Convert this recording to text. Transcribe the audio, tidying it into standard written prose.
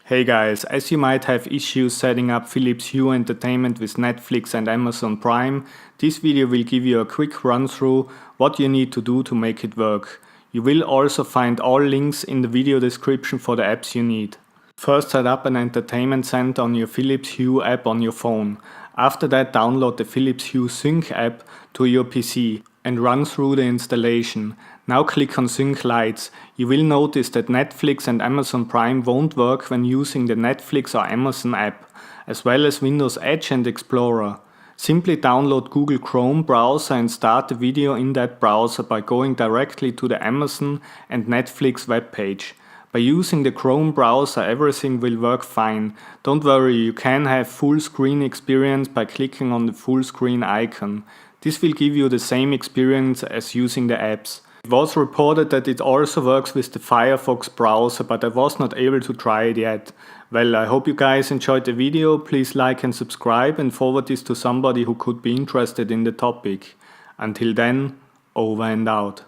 Hey guys, as you might have issues setting up Philips Hue Entertainment with Netflix and Amazon Prime, this video will give you a quick run through what you need to do to make it work. You will also find all links in the video description for the apps you need. First, set up an entertainment center on your Philips Hue app on your phone. After that, download the Philips Hue Sync app to your PC and run through the installation. Now click on Sync Lights. You will notice that Netflix and Amazon Prime won't work when using the Netflix or Amazon app, as well as Windows Edge and Explorer. Simply download Google Chrome browser and start the video in that browser by going directly to the Amazon and Netflix webpage. By using the Chrome browser, everything will work fine. Don't worry, you can have full screen experience by clicking on the full screen icon. This will give you the same experience as using the apps. It was reported that it also works with the Firefox browser, but I was not able to try it yet. Well, I hope you guys enjoyed the video. Please like and subscribe and forward this to somebody who could be interested in the topic. Until then, over and out.